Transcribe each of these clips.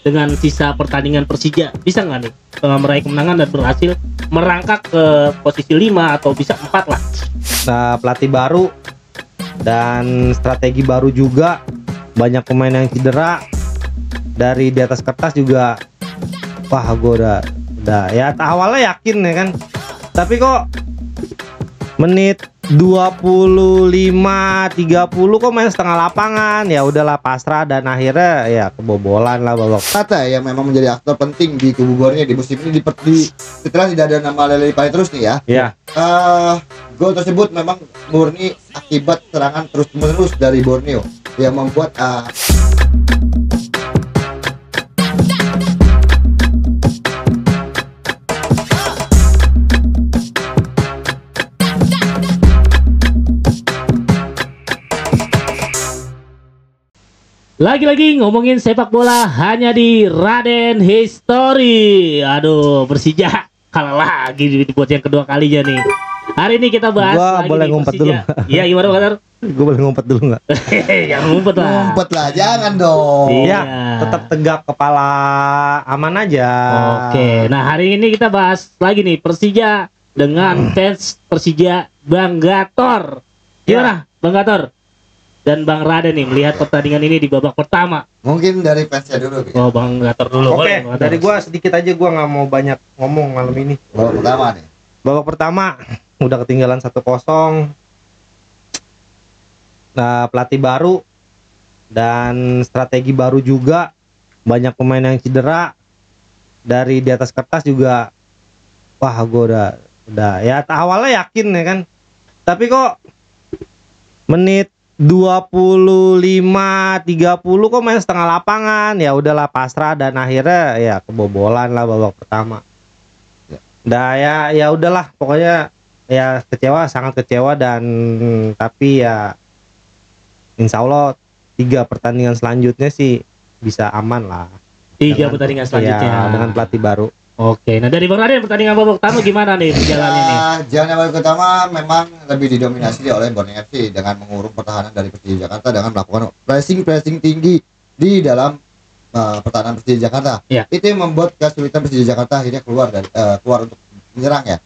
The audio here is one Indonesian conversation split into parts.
dengan sisa pertandingan Persija bisa nggak nih meraih kemenangan dan berhasil merangkak ke posisi 5 atau bisa 4 lah. Nah, pelatih baru dan strategi baru juga, banyak pemain yang cedera. Dari di atas kertas juga, wah gue udah ya awalnya yakin ya kan, tapi kok menit 25-30 kok main setengah lapangan, ya udahlah pasrah dan akhirnya ya kebobolan lah babak. Kata yang memang menjadi aktor penting di kubu Borneo di musim ini setelah tidak ada nama Lele Petrus nih ya. Iya. Gol tersebut memang murni akibat serangan terus-menerus dari Borneo yang membuat Lagi-lagi ngomongin sepak bola hanya di Raden History. Aduh, Persija kalah lagi buat yang kedua kalinya nih. Hari ini kita bahas Gua lagi boleh nih ngumpet Persija. dulu. Iya, gimana Katar? Gue boleh ngumpet dulu nggak? Yang ngumpet lah. ngumpet lah, jangan dong. Iya. Ya, tetap tegak kepala, aman aja. Oke, nah hari ini kita bahas lagi nih Persija dengan fans Persija Bang Gator. Gimana Bang Gator dan Bang Raden nih melihat pertandingan ini di babak pertama? Mungkin dari fansnya dulu gitu. Oh, Bang Gator dulu. Oke, Boleh, Bang Gator. dari gua sedikit aja, gua nggak mau banyak ngomong malam ini. Babak pertama nih. Babak pertama udah ketinggalan 1-0. Nah, pelatih baru dan strategi baru juga, banyak pemain yang cedera. Dari di atas kertas juga, wah gue udah ya awalnya yakin ya kan, tapi kok menit 25-30 kok main setengah lapangan, ya udahlah pasrah dan akhirnya ya kebobolan lah babak pertama. Nah ya udahlah, pokoknya ya kecewa, sangat kecewa, dan tapi ya insya Allah 3 pertandingan selanjutnya sih bisa aman lah. 3 pertandingan selanjutnya ya, dengan pelatih baru. Oke, nah dari Bang Raden pertandingan babak pertama gimana nih perjalanannya nih? Jalan babak pertama memang lebih didominasi oleh Borneo FC dengan mengurung pertahanan dari Persija Jakarta dengan melakukan pressing tinggi di dalam pertahanan Persija Jakarta. Ya. Itu yang membuat kesulitan Persija Jakarta akhirnya keluar untuk menyerang ya.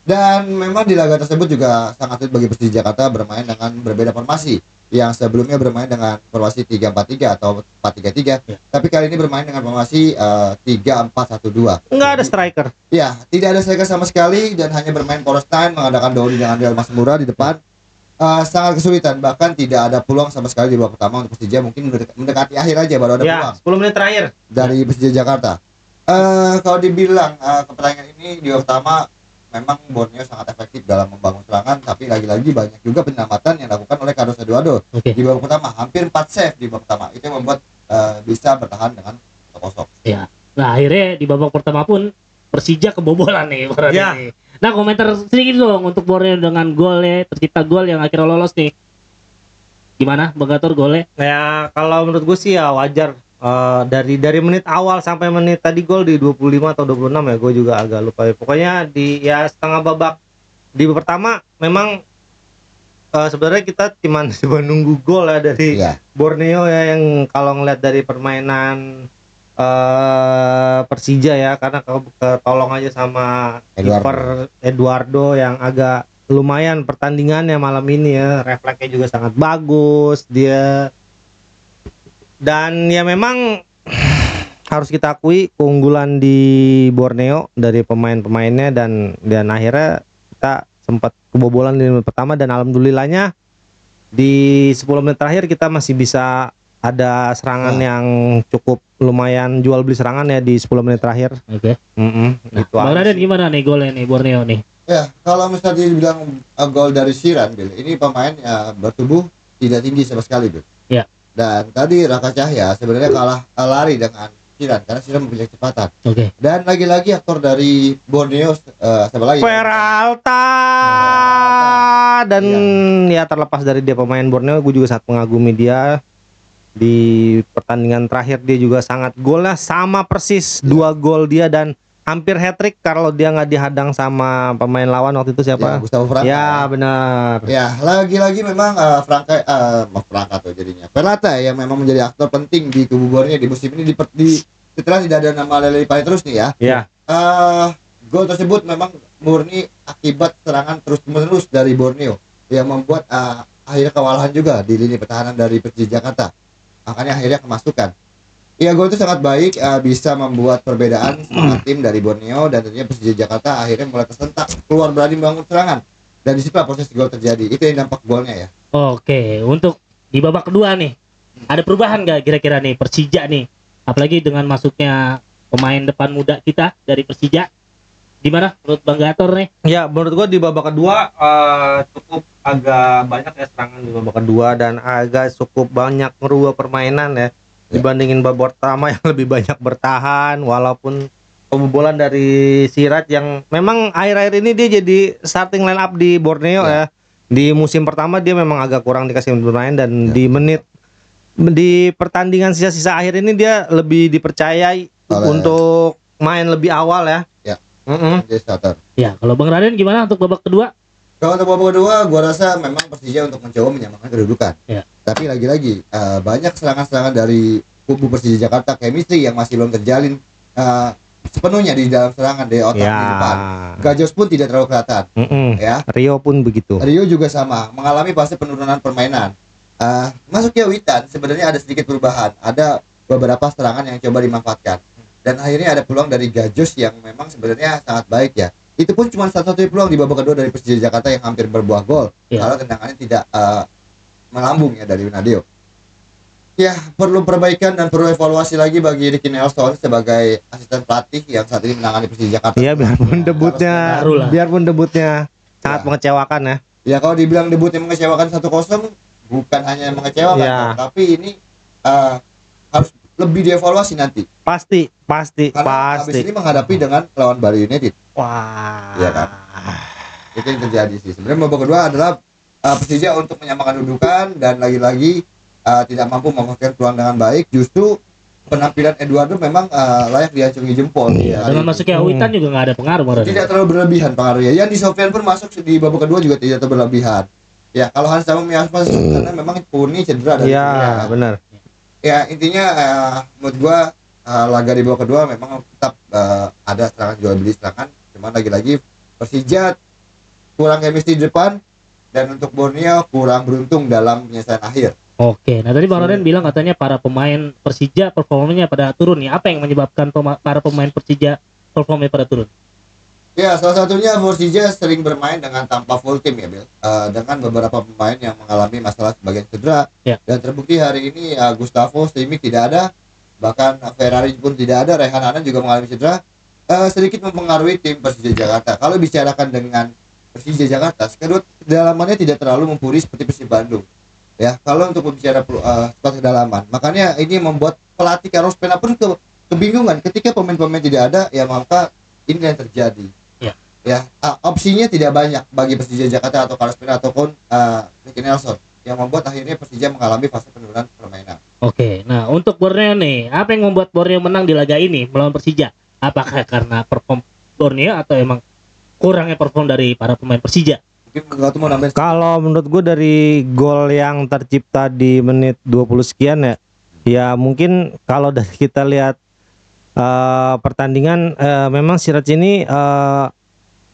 Dan memang di laga tersebut juga sangat sulit bagi Persija Jakarta bermain dengan berbeda formasi. Yang sebelumnya bermain dengan formasi 3-4-3 atau 4-3-3, tapi kali ini bermain dengan formasi 3-4-1-2. Nggak ada striker. Ya, tidak ada striker sama sekali dan hanya bermain poros time, mengadakan Dodi dengan Real Masmura di depan. Sangat kesulitan, bahkan tidak ada peluang sama sekali di babak pertama untuk Persija. Mungkin mendekati akhir aja baru ada peluang 10 menit terakhir dari Persija Jakarta. Kalau dibilang pertandingan ini di babak pertama memang Borneo sangat efektif dalam membangun serangan, tapi lagi-lagi banyak juga penyelamatan yang dilakukan oleh Carlos Eduardo. Di babak pertama hampir 4 save di babak pertama, itu yang membuat bisa bertahan dengan 1-0. Ya, nah akhirnya di babak pertama pun Persija kebobolan nih Bang Raden Ya. nih. Nah komentar sedikit dong untuk Borneo dengan golnya, tercipta gol yang akhirnya lolos nih. Gimana Bang Gator golnya? ya. Kalau menurut gue sih ya wajar. Dari menit awal sampai menit tadi gol di 25 atau 26 ya, gue juga agak lupa ya. Pokoknya di ya setengah babak di babak pertama memang sebenarnya kita cuma nunggu gol ya dari Borneo ya, yang kalau ngeliat dari permainan Persija ya, karena ketolong aja sama kiper Eduardo yang agak lumayan pertandingannya malam ini ya, refleksnya juga sangat bagus dia. Dan ya memang harus kita akui keunggulan di Borneo dari pemain-pemainnya, dan akhirnya kita sempat kebobolan di menit pertama, dan alhamdulillahnya di 10 menit terakhir kita masih bisa ada serangan yang cukup lumayan, jual beli serangan ya di 10 menit terakhir. Oke. Itu Bang Raden gimana nih golnya nih Borneo nih? Ya, kalau misalnya dibilang gol dari Shiran, Bil, ini pemain bertubuh tidak tinggi sama sekali, Bil. Ya. Dan tadi Raka Cahya sebenarnya kalah lari dengan Shiran karena Shiran mempunyai kecepatan. Oke. Dan lagi-lagi aktor dari Borneo siapa lagi? Peralta. Dan ya terlepas dari dia pemain Borneo, gue juga sangat mengagumi dia. Di pertandingan terakhir dia juga sangat, golnya sama persis 2 gol dia, dan hampir hat-trick kalau dia nggak dihadang sama pemain lawan waktu itu siapa? Ya, Gustavo Franca. Ya benar. Ya, lagi-lagi memang Franca tuh jadinya. Peralta yang memang menjadi aktor penting di kubu Borneo di musim ini setelah tidak ada nama Lele Petrus nih ya. Ya. Gol tersebut memang murni akibat serangan terus-menerus dari Borneo yang membuat akhirnya kewalahan juga di lini pertahanan dari Persija Jakarta. Makanya akhirnya kemasukan. Ya, gol itu sangat baik, bisa membuat perbedaan semangat tim dari Borneo, dan tentunya Persija Jakarta akhirnya mulai tersentak, keluar berani membangun serangan. Dan disitulah proses gol terjadi. Itu yang dampak golnya ya. Oke, untuk di babak kedua nih, ada perubahan nggak kira-kira nih Persija nih? Apalagi dengan masuknya pemain depan muda kita dari Persija. Gimana menurut Bang Gator nih? Ya, menurut gua di babak kedua cukup agak banyak ya serangan di babak kedua, dan agak cukup banyak merubah permainan ya dibandingin babak pertama yang lebih banyak bertahan, walaupun pembobolan dari Sirat yang memang akhir-akhir ini dia jadi starting line up di Borneo ya. Di musim pertama dia memang agak kurang dikasih bermain, dan di pertandingan sisa-sisa akhir ini dia lebih dipercayai untuk main lebih awal ya. Ya, kalau Bang Raden gimana untuk babak kedua? Kalau untuk babak kedua, gua rasa memang Persija untuk mencoba menyamakan kedudukan. Ya. Tapi lagi-lagi banyak serangan-serangan dari kubu Persija Jakarta, chemistry yang masih belum terjalin sepenuhnya di dalam serangan di otak di depan. Gajos pun tidak terlalu kelihatan. Ya. Rio pun begitu. Rio juga sama, mengalami fase penurunan permainan. Masuknya Witan sebenarnya ada sedikit perubahan. Ada beberapa serangan yang coba dimanfaatkan. Dan akhirnya ada peluang dari Gajos yang memang sebenarnya sangat baik ya. Itu pun cuma satu-satunya peluang di babak kedua dari Persija Jakarta yang hampir berbuah gol. Kalau tendangannya tidak melambung ya dari Nadio. Ya, perlu perbaikan dan perlu evaluasi lagi bagi Ricky Nelson sebagai asisten pelatih yang saat ini menangani Persija Jakarta. Iya, biarpun debutnya sangat mengecewakan ya. Ya, kalau dibilang debutnya mengecewakan 1-0, bukan hanya mengecewakan, tapi ini harus lebih dievaluasi nanti. Pasti. Karena habis ini menghadapi dengan lawan Bali United. Wah. Iya kan? Itu yang terjadi sih. Sebenarnya babak kedua adalah Persija untuk menyamakan kedudukan, dan lagi-lagi tidak mampu memanfaatkan peluang dengan baik. Justru penampilan Eduardo memang layak diacungi jempol. Iya, dengan masuknya Witan juga nggak ada pengaruh. Tidak terlalu berlebihan pengaruhnya. Yang di Sofian pun masuk di babak kedua juga tidak terlalu berlebihan. Ya, kalau Hans Tamo Miasma karena memang Purni cedera dan iya, benar. Ya, intinya menurut gua laga di babak kedua memang tetap ada serangan jual beli serangan, cuman lagi-lagi Persija kurang chemistry di depan, dan untuk Borneo kurang beruntung dalam penyelesaian akhir. Oke, nah tadi Bang Raden bilang katanya para pemain Persija performanya pada turun nih. Apa yang menyebabkan para pemain Persija performanya pada turun? Ya, salah satunya Persija sering bermain dengan tanpa full tim ya, Bil. Dengan beberapa pemain yang mengalami masalah sebagian cedera. Dan terbukti hari ini Gustavo Simic tidak ada, bahkan Ferrari pun tidak ada, Rehan Anan juga mengalami cedera. Sedikit mempengaruhi tim Persija Jakarta. Kalau bicarakan dengan Persija Jakarta, kedalamannya tidak terlalu mumpuni seperti Persib Bandung. Ya, kalau untuk berbicara squad kedalaman, makanya ini membuat pelatih Carlos Pena pun kebingungan ketika pemain-pemain tidak ada, ya maka ini yang terjadi. Ya, opsinya tidak banyak bagi Persija Jakarta atau Carlos Pena ataupun Ricky Nelson, yang membuat akhirnya Persija mengalami fase penurunan permainan. Oke, nah untuk Borneo nih, apa yang membuat Borneo menang di laga ini melawan Persija? Apakah karena perform Borneo atau emang kurangnya perform dari para pemain Persija? Kalau menurut gue dari gol yang tercipta di menit 20 sekian ya mungkin kalau dari kita lihat pertandingan memang Sirat ini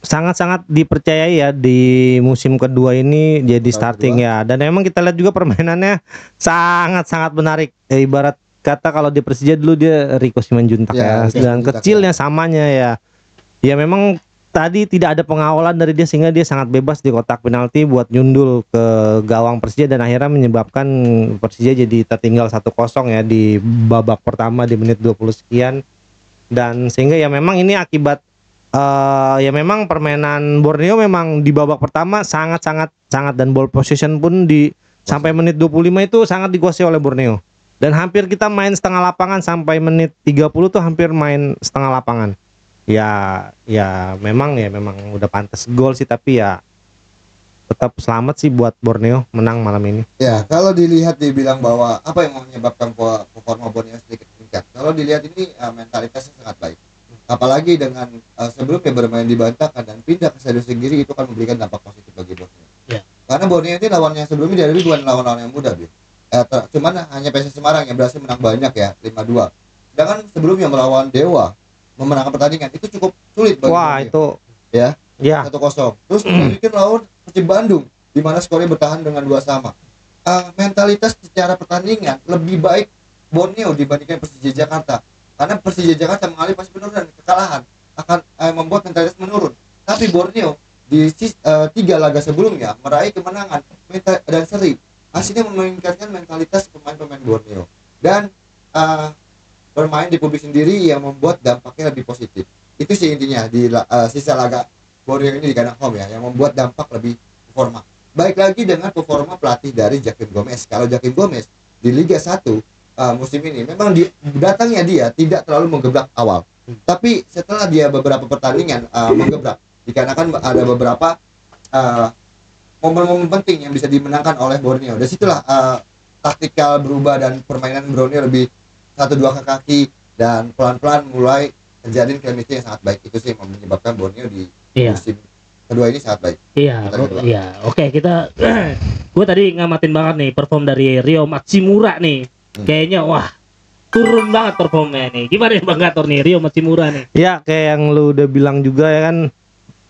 sangat-sangat dipercayai ya di musim kedua ini jadi starting ya, dan memang kita lihat juga permainannya sangat-sangat menarik. Ibarat kata kalau di Persija dulu dia Rico Simanjuntak ya, dan kecilnya samanya ya memang tadi tidak ada pengawalan dari dia sehingga dia sangat bebas di kotak penalti buat nyundul ke gawang Persija, dan akhirnya menyebabkan Persija jadi tertinggal 1-0 ya di babak pertama di menit 20 sekian. Dan sehingga ya memang ini akibat ya memang permainan Borneo memang di babak pertama sangat dan ball position pun sampai menit 25 itu sangat dikuasai oleh Borneo. Dan hampir kita main setengah lapangan sampai menit 30 tuh hampir main setengah lapangan. Ya memang udah pantas gol sih, tapi ya tetap selamat sih buat Borneo menang malam ini. Ya, kalau dilihat dibilang bahwa apa yang menyebabkan performa Borneo sedikit meningkat. Kalau dilihat ini mentalitasnya sangat baik. Apalagi dengan sebelumnya bermain dibantahkan dan pindah ke stadion sendiri, itu akan memberikan dampak positif bagi Borneo. Karena Borneo ini lawan yang sebelumnya dari bukan lawan-lawan yang mudah, cuman hanya PSS Semarang yang berhasil menang banyak ya, 5-2. Sedangkan sebelumnya melawan Dewa memenangkan pertandingan itu cukup sulit bagi Wah, Borneo. itu Ya, ya 1-0. Terus melanjutkan lawan Persib Bandung di mana skornya bertahan dengan 2 sama. Mentalitas secara pertandingan lebih baik Borneo dibandingkan Persija Jakarta. Karena Persija Jakarta mengalami fase penurunan, kekalahan akan membuat mentalitas menurun. Tapi Borneo di 3 laga sebelumnya meraih kemenangan dan seri. Hasilnya meningkatkan mentalitas pemain-pemain Borneo dan bermain di publik sendiri yang membuat dampaknya lebih positif. Itu sih intinya di sisa laga Borneo ini di kandang home ya, yang membuat dampak lebih performa. Baik lagi dengan performa pelatih dari Joaquim Gomez. Kalau Joaquim Gomez di Liga 1 musim ini memang datangnya dia tidak terlalu menggebrak awal. Tapi setelah dia beberapa pertandingan menggebrak, dikarenakan ada beberapa momen-momen penting yang bisa dimenangkan oleh Borneo. Dari situlah taktikal berubah dan permainan Borneo lebih 1-2 ke kaki dan pelan-pelan mulai terjadi chemistry yang sangat baik. Itu sih yang menyebabkan Borneo di musim kedua ini sangat baik. Iya, oke, kita gue tadi ngamatin banget nih perform dari Ryo Matsumura nih. Kayaknya wah, turun banget performnya nih. Gimana ya Bang Gator nih, Ryo Matsumura nih? Ya, kayak yang lu udah bilang juga ya kan,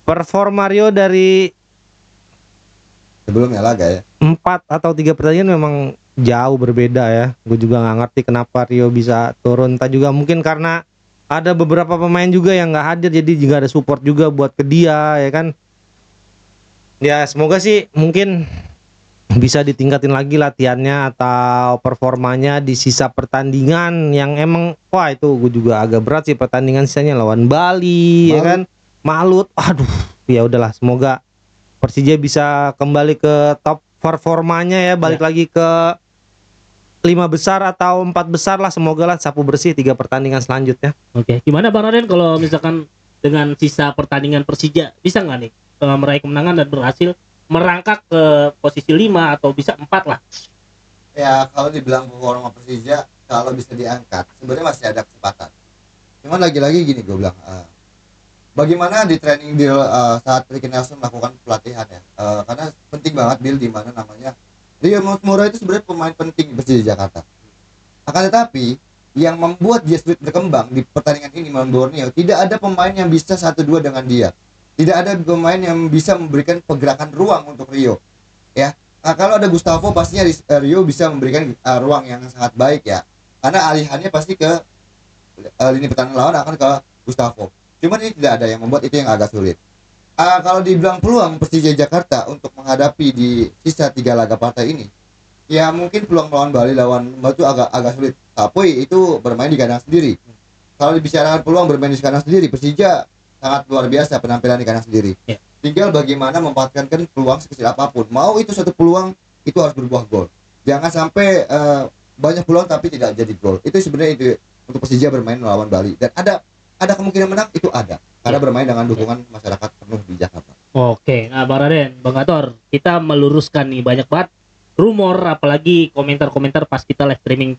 performa Rio dari sebelumnya laga ya 4 atau 3 pertandingan memang jauh berbeda ya. Gue juga nggak ngerti kenapa Rio bisa turun. Entah juga mungkin karena ada beberapa pemain juga yang nggak hadir, jadi juga ada support juga buat ke dia ya kan. Ya semoga sih mungkin bisa ditingkatin lagi latihannya atau performanya di sisa pertandingan yang emang wah itu gue juga agak berat sih pertandingan sisanya lawan Bali ya kan, Malut. Aduh, ya udahlah, semoga Persija bisa kembali ke top performanya ya, balik lagi ke 5 besar atau 4 besar lah, semoga lah sapu bersih 3 pertandingan selanjutnya. Oke, gimana Bang Raden kalau misalkan dengan sisa pertandingan Persija bisa nggak nih meraih kemenangan dan berhasil merangkak ke posisi 5 atau bisa 4 lah? Ya kalau dibilang performa Persija kalau bisa diangkat sebenarnya masih ada kesempatan. Cuman lagi-lagi gini gue bilang, bagaimana di training deal saat Ricky Nelson melakukan pelatihan ya, karena penting banget deal di mana namanya Ryo Matsumura itu sebenarnya pemain penting Persija Jakarta. Akan tetapi yang membuat dia sulit berkembang di pertandingan ini melawan Borneo, tidak ada pemain yang bisa 1-2 dengan dia. Tidak ada pemain yang bisa memberikan pergerakan ruang untuk Rio. Ya, kalau ada Gustavo pastinya Rio bisa memberikan ruang yang sangat baik ya. Karena alihannya pasti ke lini pertahanan lawan akan ke Gustavo. Cuman ini tidak ada yang membuat itu yang agak sulit. Kalau dibilang peluang Persija Jakarta untuk menghadapi di sisa 3 laga partai ini, ya mungkin peluang melawan Bali lawan Batu agak sulit. Tapi itu bermain di kandang sendiri. Kalau dibicarakan peluang bermain di kandang sendiri, Persija sangat luar biasa penampilan di kandang sendiri. Tinggal bagaimana memanfaatkan peluang sekecil apapun. Mau itu satu peluang itu harus berbuah gol. Jangan sampai banyak peluang tapi tidak jadi gol. Itu sebenarnya itu untuk Persija bermain melawan Bali. Dan ada kemungkinan menang, itu ada. Karena bermain dengan dukungan masyarakat penuh di Jakarta. Oke, nah Bang Raden, Bang Gator, kita meluruskan nih banyak banget rumor, apalagi komentar-komentar pas kita live streaming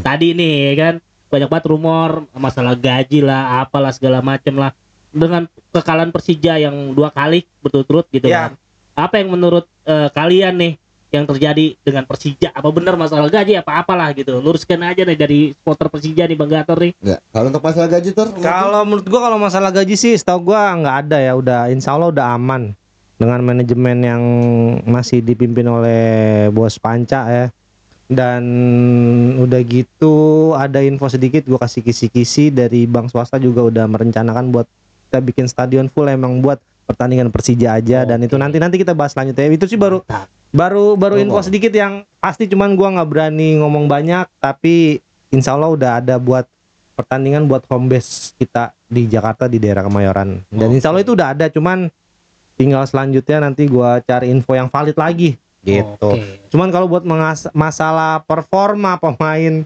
tadi nih ya kan. Banyak banget rumor masalah gaji lah, apalah segala macem lah. Dengan kekalahan Persija yang 2 kali berturut-turut gitu kan. Apa yang menurut kalian nih yang terjadi dengan Persija? Apa benar masalah gaji apa-apalah gitu? Luruskan aja nih dari supporter Persija nih Bang Gator nih. Ya, kalau untuk masalah gaji kalau menurut gua kalau masalah gaji sih setahu gua nggak ada ya, udah insya Allah udah aman dengan manajemen yang masih dipimpin oleh Bos Panca ya. Dan udah gitu ada info sedikit gua kasih kisi-kisi dari bank swasta juga udah merencanakan buat kita bikin stadion full emang buat pertandingan Persija aja. Dan itu nanti kita bahas selanjutnya. Itu sih baru info sedikit yang pasti, cuman gua nggak berani ngomong banyak, tapi insya Allah udah ada buat pertandingan buat home base kita di Jakarta di daerah Kemayoran. Dan insya Allah itu udah ada, cuman tinggal selanjutnya nanti gua cari info yang valid lagi gitu. Cuman kalau buat masalah performa pemain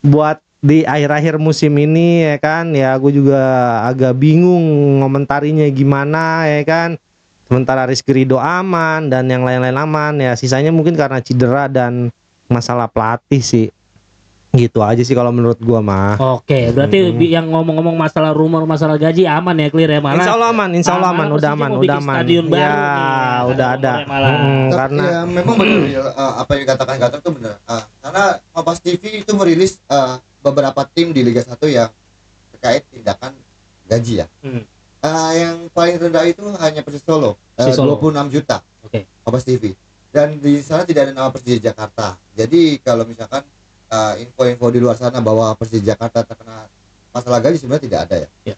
buat di akhir-akhir musim ini ya kan, ya gue juga agak bingung ngomentarinya gimana ya kan. Sementara Rizky Ridho aman dan yang lain-lain aman, ya sisanya mungkin karena cedera dan masalah pelatih sih. Gitu aja sih kalau menurut gua mah. Oke, berarti yang ngomong-ngomong masalah rumor masalah gaji aman ya, clear ya, malah. Insya Allah aman, udah aman. Stadion baru ya, nih, udah ada. Karena ya, memang benar apa yang dikatakan Gator itu benar. Karena Kompas TV itu merilis beberapa tim di Liga 1 yang terkait tindakan gaji ya. Yang paling rendah itu hanya Persis Solo, 26 juta. Kompas TV. Dan di sana tidak ada nama Persija Jakarta. Jadi kalau misalkan info-info di luar sana bahwa Persija Jakarta terkena masalah gaji sebenarnya tidak ada ya.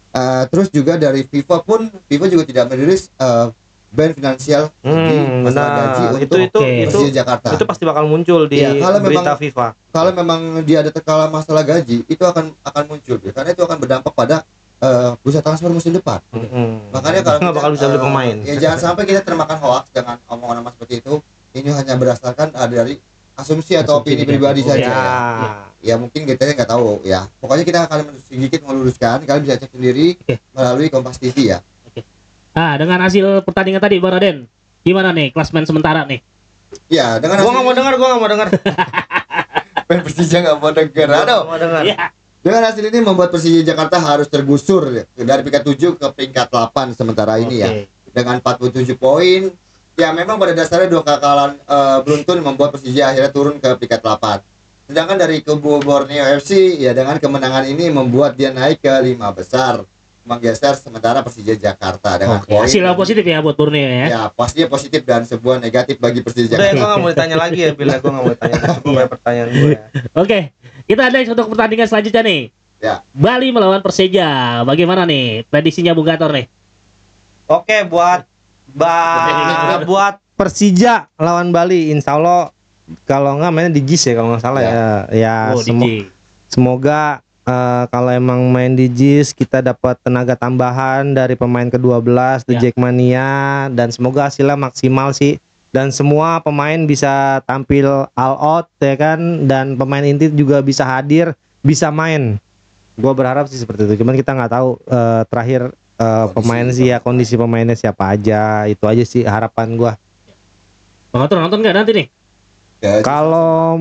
Terus juga dari FIFA pun, FIFA juga tidak merilis ban finansial di masalah gaji untuk Persija Jakarta. Itu pasti bakal muncul di berita FIFA. Kalau memang dia ada terkala masalah gaji, itu akan muncul ya. Karena itu akan berdampak pada bursa transfer musim depan. Makanya kalau nggak bakal bisa beli pemain. Ya jangan sampai kita termakan hoax dengan omongan-omongan seperti itu. Ini hanya berdasarkan dari asumsi atau opini pribadi saja. Ya mungkin kita nggak tahu ya. Pokoknya kita akan sedikit meluruskan. Kalian bisa cek sendiri melalui Kompas TV ya. Nah, dengan hasil pertandingan tadi, Bang Raden, gimana nih klasemen sementara nih? Ya, dengan gua nggak mau dengar. Persija nggak mau dengar. Aduh. Iya. Dengan hasil ini membuat Persija Jakarta harus tergusur dari peringkat 7 ke peringkat 8 sementara ini ya. Dengan 47 poin. Ya memang pada dasarnya 2 kekalahan beruntun membuat Persija akhirnya turun ke peringkat 8. Sedangkan dari kubu Borneo FC ya dengan kemenangan ini membuat dia naik ke 5 besar. Menggeser sementara Persija Jakarta dengan poin. Hasil positif ya buat Borneo ya. Ya pastinya positif dan sebuah negatif bagi Persija Jakarta. Udah, gue nggak mau ditanya lagi ya, bila gue nggak mau ditanya. Cukup pertanyaan gue ya. Oke, kita ada untuk pertandingan selanjutnya nih. Ya. Bali melawan Persija. Bagaimana nih prediksinya Bung Gator nih? Oke, buat Persija lawan Bali, insya Allah kalau nggak mainnya di JIS ya kalau nggak salah ya. Semoga kalau emang main di JIS kita dapat tenaga tambahan dari pemain ke-12 The Jackmania, dan semoga hasilnya maksimal sih, dan semua pemain bisa tampil all out ya kan, dan pemain inti juga bisa hadir, bisa main. Gua berharap sih seperti itu, cuman kita nggak tahu terakhir pemain sih ya, kondisi pemainnya siapa aja, itu aja sih harapan gua. Bang Gator nonton nggak nanti nih? Kalau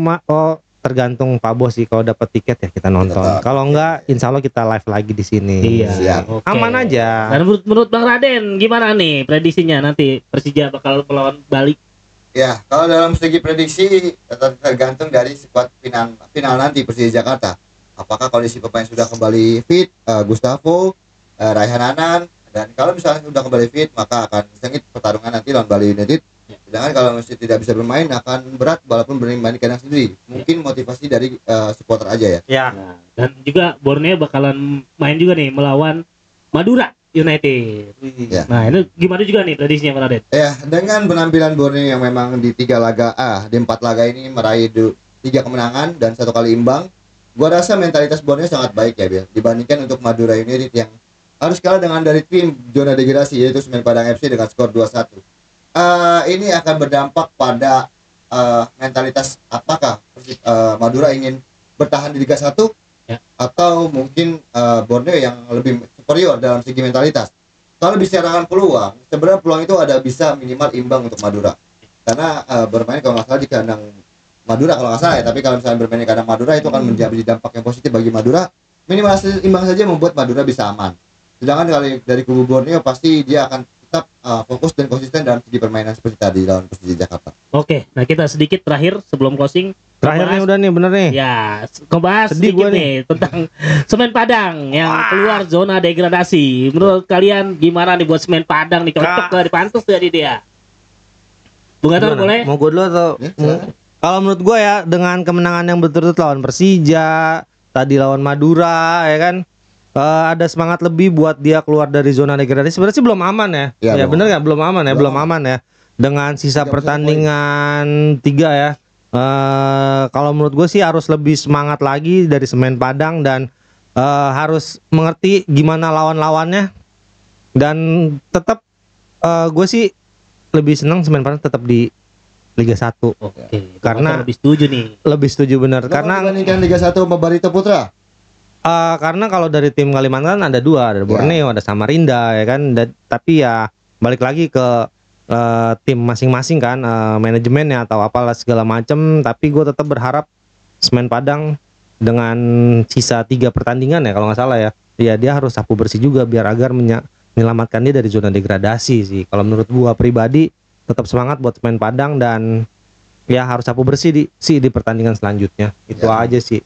tergantung Pak Bos sih, kalau dapat tiket ya kita nonton. Kalau enggak, insya Allah kita live lagi di sini. Iya, aman aja. Dan menurut Bang Raden gimana nih prediksinya nanti Persija bakal melawan Bali? Ya, kalau dalam segi prediksi tergantung dari skuad final nanti Persija Jakarta. Apakah kondisi pemain sudah kembali fit, Gustavo, Raihan Anan, dan kalau misalnya sudah kembali fit maka akan sengit pertarungan nanti lawan Bali United. Sedangkan kalau masih tidak bisa bermain akan berat walaupun bermain di kandang sendiri. Mungkin motivasi dari supporter aja ya. Nah, dan juga Borneo bakalan main juga nih melawan Madura United. Nah, itu gimana juga nih prediksinya Bang Raden? Ya, dengan penampilan Borneo yang memang di 4 laga ini meraih 3 kemenangan dan 1 kali imbang. Gua rasa mentalitas Borneo sangat baik ya, Bil, dibandingkan untuk Madura United yang harus kalah dengan dari tim zona degradasi yaitu Semen Padang FC dengan skor 2-1. Ini akan berdampak pada mentalitas apakah Madura ingin bertahan di Liga 1 atau mungkin Borneo yang lebih superior dalam segi mentalitas. Kalau bicarakan peluang, sebenarnya peluang itu ada bisa minimal imbang untuk Madura. Karena bermain kalau nggak salah di kandang Madura kalau nggak salah ya, tapi kalau misalnya bermain di kandang Madura itu akan menjadi dampak yang positif bagi Madura. Minimal imbang saja membuat Madura bisa aman. Sedangkan kalau dari kubu Borneo pasti dia akan tetap fokus dan konsisten dalam segi permainan seperti tadi lawan Persija Jakarta. Oke, nah kita sedikit terakhir sebelum closing. Terakhir nih udah nih bener nih. Ya, ngebahas sedikit nih tentang Semen Padang yang keluar zona degradasi. Menurut kalian gimana nih buat Semen Padang nih, cocok gak dipantus dari dia? Bung Gator boleh? Mau gue dulu atau? Kalau menurut gue ya, dengan kemenangan yang berturut-turut lawan Persija, tadi lawan Madura ya kan, ada semangat lebih buat dia keluar dari zona degradasi. Sebenarnya sih belum aman ya. Ya bener nggak? Belum aman ya, belum aman ya. Dengan sisa pertandingan 3 ya. Kalau menurut gue sih harus lebih semangat lagi dari Semen Padang, dan harus mengerti gimana lawan-lawannya, dan tetap gue sih lebih senang Semen Padang tetap di Liga 1. Karena lebih setuju nih. Lebih setuju benar. Karena dibandingkan Liga 1 sama Barito Putra. Karena kalau dari tim Kalimantan ada 2, ada Borneo, ada Samarinda ya kan. Tapi ya balik lagi ke tim masing-masing kan, manajemennya atau apalah segala macem. Tapi gue tetap berharap Semen Padang dengan sisa 3 pertandingan ya kalau nggak salah ya, dia harus sapu bersih juga biar agar menyelamatkan dia dari zona degradasi sih. Kalau menurut gue pribadi tetap semangat buat Semen Padang, dan ya harus sapu bersih di pertandingan selanjutnya. Itu aja sih.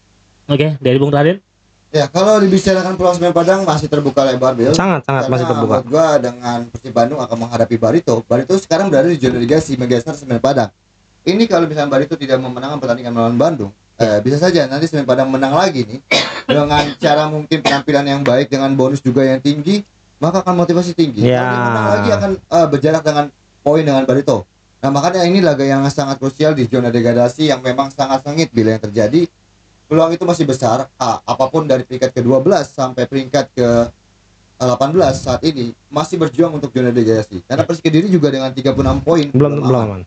Oke, dari Bung Raden. Ya, kalau dibicarakan peluang Semen Padang masih terbuka lebar, Bill. Sangat Karena masih terbuka. menurut gua dengan Persib Bandung akan menghadapi Barito. Barito sekarang berada di zona relegasi menggeser Semen Padang. Ini kalau misalnya Barito tidak memenangkan pertandingan melawan Bandung, bisa saja nanti Semen Padang menang lagi nih dengan cara mungkin penampilan yang baik dengan bonus juga yang tinggi, maka akan motivasi tinggi. Ya. Kalau dia menang lagi akan berjarak dengan poin dengan Barito. Nah, makanya ini laga yang sangat krusial di zona degradasi yang memang sangat sengit bila yang terjadi. Peluang itu masih besar, apapun dari peringkat ke-12 sampai peringkat ke-18 saat ini masih berjuang untuk zona degradasi. Karena Persik Kediri juga dengan 36 poin Belum aman.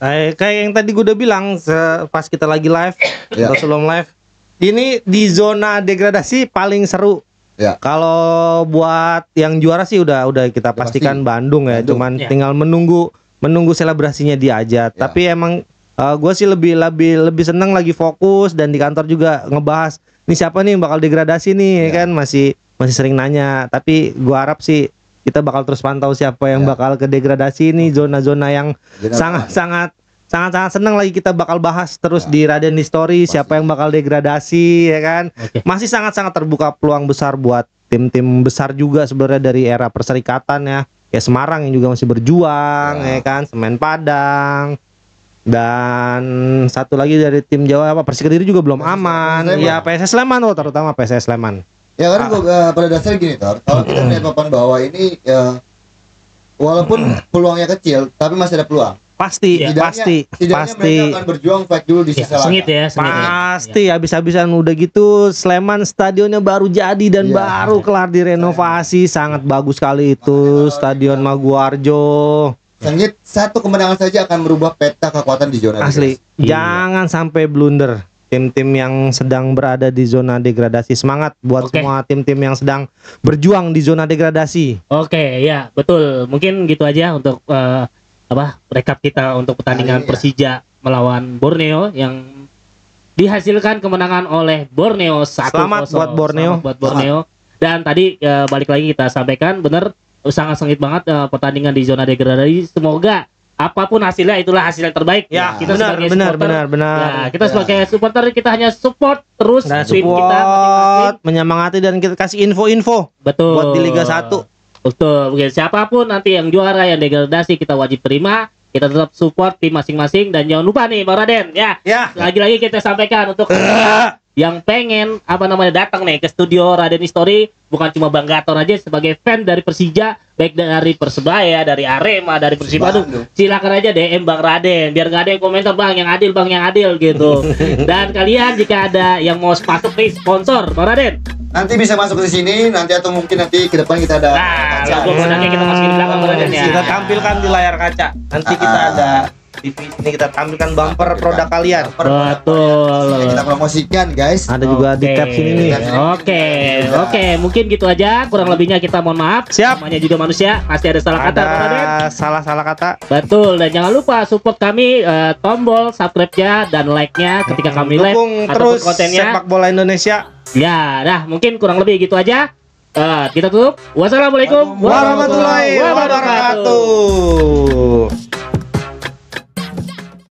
Kayak yang tadi gue udah bilang pas kita lagi live, Ya. atau sebelum live, ini di zona degradasi paling seru. Ya. Kalau buat yang juara sih udah kita pastikan pasti. Bandung ya, Bandung. cuman Ya. tinggal menunggu selebrasinya dia aja. Ya. Tapi emang gue sih lebih seneng lagi fokus, dan di kantor juga ngebahas ini siapa nih yang bakal degradasi nih, Ya. kan masih sering nanya. Tapi gue harap sih kita bakal terus pantau siapa yang Ya. bakal ke degradasi ini, zona-zona yang Zona sangat senang lagi kita bakal bahas terus Ya. di Raden History, Pasti. siapa yang bakal degradasi ya kan. Oke. Masih sangat terbuka peluang besar buat tim-tim besar juga sebenarnya dari era perserikatan ya. Ya Semarang yang juga masih berjuang Ya. ya kan, Semen Padang. Dan satu lagi dari tim Jawa apa, Persik Kediri juga belum PSS aman. Sleman. Ya PSS Sleman, terutama PSS Sleman. Ya kan pada dasarnya gini, Tor. Kalau kita melihat papan bawah ini walaupun peluangnya kecil tapi masih ada peluang. Pasti, Setidaknya mereka akan berjuang fight dulu di Ya, sisa sengit laga. ya, sengit ya. Pasti habis-habisan udah gitu. Sleman stadionnya baru jadi dan Iya. baru kelar direnovasi, sangat bagus sekali itu Makanya kalau Stadion kita- Maguwarjo. Sengit satu kemenangan saja akan merubah peta kekuatan di zona Asli, degradasi. Iya. jangan sampai blunder. Tim-tim yang sedang berada di zona degradasi, semangat buat Oke. semua tim-tim yang sedang berjuang di zona degradasi. Oke, ya betul. Mungkin gitu aja untuk rekap kita untuk pertandingan Hari ini, ya. Persija melawan Borneo yang dihasilkan kemenangan oleh Borneo 1-0. Selamat buat Borneo. Selamat buat Borneo. Dan tadi balik lagi kita sampaikan benar sangat sengit banget pertandingan di zona degradasi. Semoga apapun hasilnya itulah hasil yang terbaik. Ya, kita sebagai supporter, benar. ya, kita Ya. sebagai supporter kita hanya support terus Dan tim kita masing-masing. support, menyemangati, dan kita kasih info-info Betul. buat di Liga 1. Betul. Mungkin siapapun nanti yang juara, yang degradasi kita wajib terima. Kita tetap support tim masing-masing, dan jangan lupa nih Bang Raden ya. Ya. Lagi-lagi kita sampaikan untuk yang pengen datang nih ke studio Raden History, bukan cuma Bang Gator aja sebagai fan dari Persija, baik dari Persebaya, dari Arema, dari Persib Bandung, silakan aja DM Bang Raden, biar nggak ada yang komentar Bang yang adil gitu. Dan kalian jika ada yang mau masuk nih sponsor Bang Raden, Nanti bisa masuk ke sini nanti, atau mungkin nanti ke depan kita ada nah kaca. logo produknya kita masukin di belakang Bang Raden ya. Kita tampilkan di layar kaca. Nanti kita ada TV ini, kita tampilkan bumper produk kalian. Betul. Kita promosikan, guys. Ada juga di caption ini. Oke, mungkin gitu aja. Kurang lebihnya kita mohon maaf. Siap. Namanya juga manusia, pasti ada salah kata, Bang Raden. Ada salah kata. Betul, dan jangan lupa support kami, tombol subscribe-nya dan like-nya ketika kami live Dukung ataupun terus kontennya. sepak bola Indonesia. Ya, dah mungkin kurang lebih gitu aja. Kita tutup. Wassalamualaikum Warahmatullahi wabarakatuh.